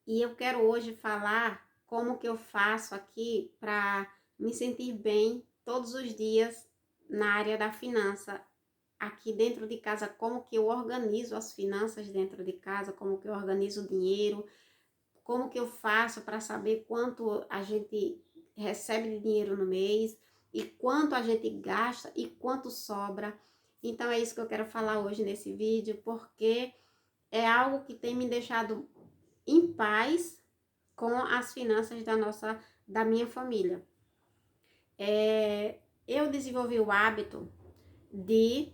E eu quero hoje falar como que eu faço aqui para me sentir bem todos os dias na área da finança. Aqui dentro de casa, como que eu organizo as finanças dentro de casa, como que eu organizo o dinheiro, como que eu faço para saber quanto a gente recebe de dinheiro no mês e quanto a gente gasta e quanto sobra. Então é isso que eu quero falar hoje nesse vídeo, porque é algo que tem me deixado em paz com as finanças da minha família. Eu desenvolvi o hábito de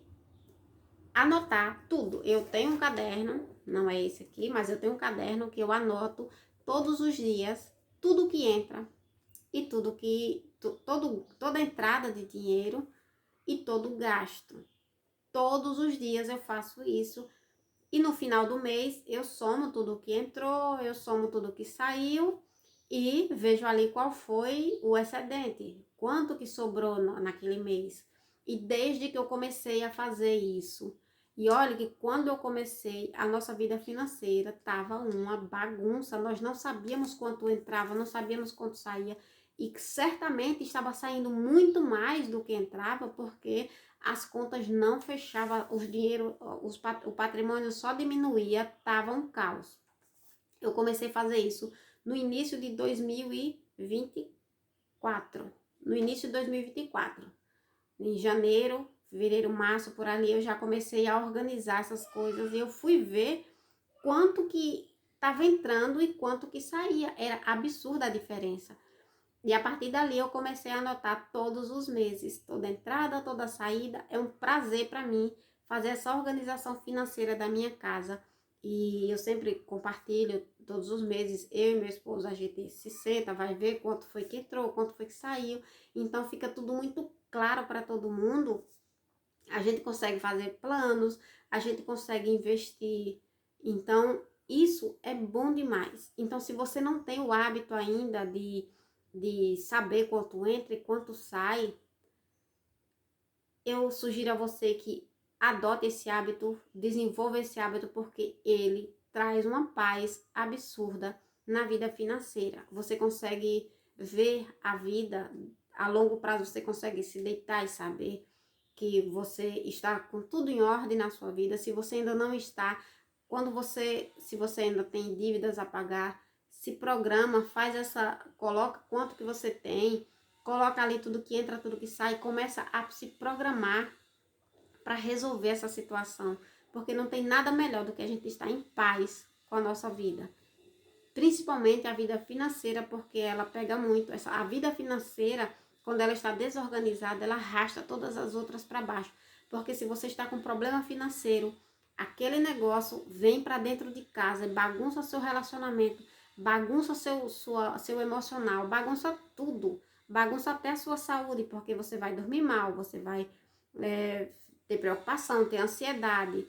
anotar tudo. Eu tenho um caderno, não é esse aqui, mas eu tenho um caderno que eu anoto todos os dias tudo que entra e tudo que toda entrada de dinheiro e todo gasto. Todos os dias eu faço isso e no final do mês eu somo tudo que entrou, eu somo tudo que saiu e vejo ali qual foi o excedente, quanto que sobrou naquele mês. E desde que eu comecei a fazer isso, e olha que quando eu comecei, a nossa vida financeira estava uma bagunça, nós não sabíamos quanto entrava, não sabíamos quanto saía, e certamente estava saindo muito mais do que entrava, porque as contas não fechavam, o patrimônio só diminuía, estava um caos. Eu comecei a fazer isso no início de 2024. No início de 2024. Em janeiro, fevereiro, março, por ali, eu já comecei a organizar essas coisas e eu fui ver quanto que estava entrando e quanto que saía. Era absurda a diferença. E a partir dali eu comecei a anotar todos os meses, toda entrada, toda saída. É um prazer para mim fazer essa organização financeira da minha casa. E eu sempre compartilho todos os meses, eu e meu esposo, a gente se senta, vai ver quanto foi que entrou, quanto foi que saiu. Então fica tudo muito claro para todo mundo. A gente consegue fazer planos, a gente consegue investir. Então isso é bom demais. Então se você não tem o hábito ainda de saber quanto entra e quanto sai, eu sugiro a você que adote esse hábito, desenvolva esse hábito, porque ele traz uma paz absurda na vida financeira. Você consegue ver a vida a longo prazo, você consegue se deitar e saber que você está com tudo em ordem na sua vida. Se você ainda não está, se você ainda tem dívidas a pagar, se programa, coloca quanto que você tem, coloca ali tudo que entra, tudo que sai, começa a se programar para resolver essa situação, porque não tem nada melhor do que a gente estar em paz com a nossa vida. Principalmente a vida financeira, porque ela pega muito. A vida financeira, quando ela está desorganizada, ela arrasta todas as outras para baixo. Porque se você está com problema financeiro, aquele negócio vem para dentro de casa, bagunça seu relacionamento, bagunça seu emocional, bagunça tudo. Bagunça até a sua saúde, porque você vai dormir mal, você vai ter preocupação, ter ansiedade.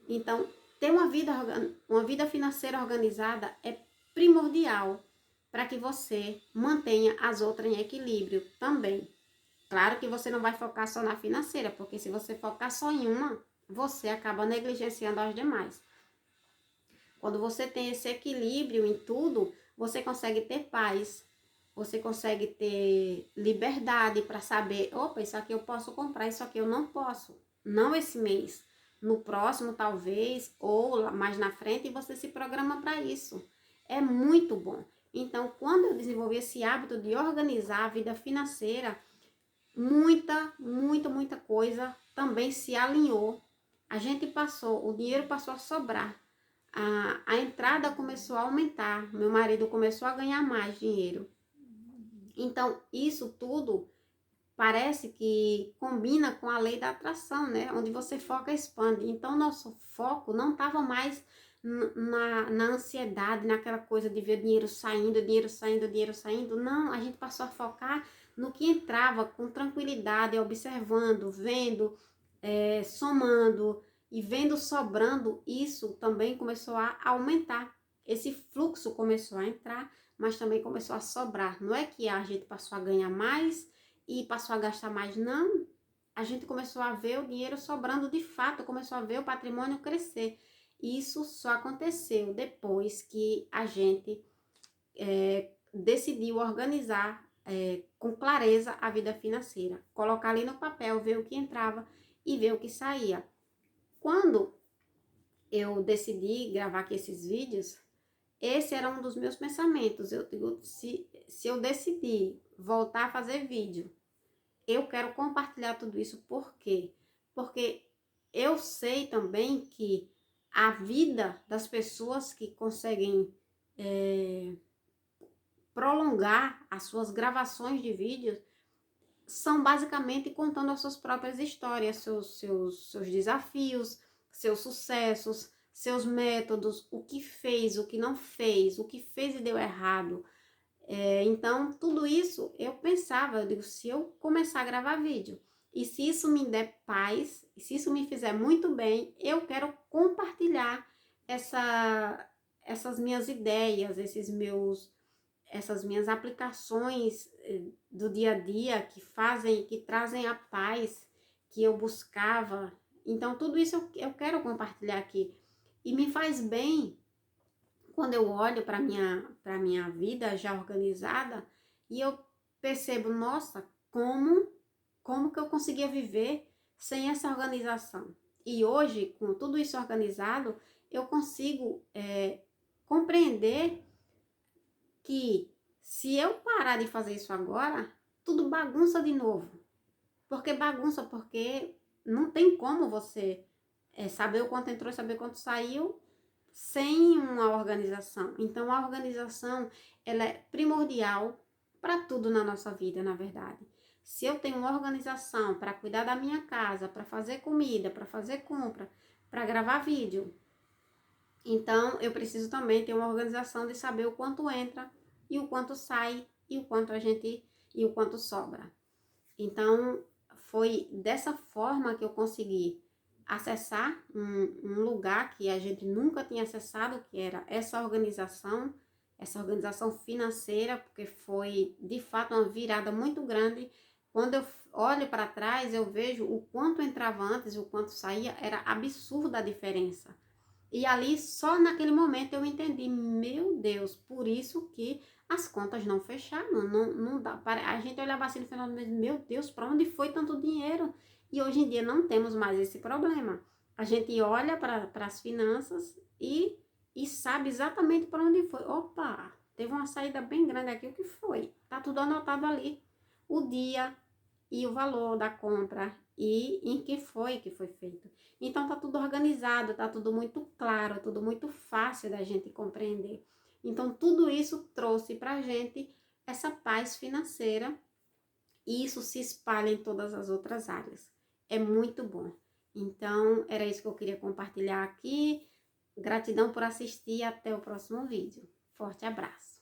Então, ter uma vida financeira organizada é primordial para que você mantenha as outras em equilíbrio também. Claro que você não vai focar só na financeira, porque se você focar só em uma, você acaba negligenciando as demais. Quando você tem esse equilíbrio em tudo, você consegue ter paz, você consegue ter liberdade para saber, opa, isso aqui eu posso comprar, isso aqui eu não posso. Não esse mês. No próximo, talvez, ou mais na frente, você se programa para isso. É muito bom. Então, quando eu desenvolvi esse hábito de organizar a vida financeira, muita coisa também se alinhou. A gente o dinheiro passou a sobrar. A entrada começou a aumentar. Meu marido começou a ganhar mais dinheiro. Então, isso tudo parece que combina com a lei da atração, né? Onde você foca, expande. Então, nosso foco não estava mais na ansiedade, naquela coisa de ver dinheiro saindo, dinheiro saindo, dinheiro saindo. Não, a gente passou a focar no que entrava com tranquilidade, observando, vendo, somando e vendo sobrando. Isso também começou a aumentar. Esse fluxo começou a entrar, mas também começou a sobrar. Não é que a gente passou a ganhar mais e passou a gastar mais, não. A gente começou a ver o dinheiro sobrando de fato, começou a ver o patrimônio crescer. Isso só aconteceu depois que a gente decidiu organizar com clareza a vida financeira. Colocar ali no papel, ver o que entrava e ver o que saía. Quando eu decidi gravar aqui esses vídeos, esse era um dos meus pensamentos. Eu digo, se eu decidir voltar a fazer vídeo, eu quero compartilhar tudo isso. Por quê? Porque eu sei também que a vida das pessoas que conseguem prolongar as suas gravações de vídeos são basicamente contando as suas próprias histórias, seus desafios, seus sucessos, seus métodos, o que fez, o que não fez, o que fez e deu errado. Então, tudo isso eu pensava, eu digo, se eu começar a gravar vídeo, e se isso me der paz, e se isso me fizer muito bem, eu quero compartilhar essas minhas ideias, essas minhas aplicações do dia a dia que trazem a paz que eu buscava. Então, tudo isso eu quero compartilhar aqui. E me faz bem quando eu olho para minha vida já organizada e eu percebo, nossa, como que eu conseguia viver sem essa organização. E hoje, com tudo isso organizado, eu consigo compreender que se eu parar de fazer isso agora, tudo bagunça de novo. Porque bagunça, porque não tem como você saber o quanto entrou e saber quanto saiu sem uma organização. Então, a organização, ela é primordial para tudo na nossa vida, na verdade. Se eu tenho uma organização para cuidar da minha casa, para fazer comida, para fazer compra, para gravar vídeo, então eu preciso também ter uma organização de saber o quanto entra e o quanto sai e o quanto sobra. Então, foi dessa forma que eu consegui acessar um lugar que a gente nunca tinha acessado, que era essa organização financeira, porque foi de fato uma virada muito grande. Quando eu olho para trás, eu vejo o quanto entrava antes e o quanto saía, era absurda a diferença. E ali, só naquele momento, eu entendi, meu Deus, por isso que as contas não fecharam, não dá. A gente olhava assim no final do mês, meu Deus, para onde foi tanto dinheiro? E hoje em dia não temos mais esse problema. A gente olha para as finanças e sabe exatamente para onde foi. Opa, teve uma saída bem grande aqui, o que foi? Tá tudo anotado ali. O dia e o valor da compra e em que foi feito. Então tá tudo organizado, tá tudo muito claro, tudo muito fácil da gente compreender. Então tudo isso trouxe pra gente essa paz financeira e isso se espalha em todas as outras áreas. É muito bom. Então era isso que eu queria compartilhar aqui. Gratidão por assistir e até o próximo vídeo. Forte abraço.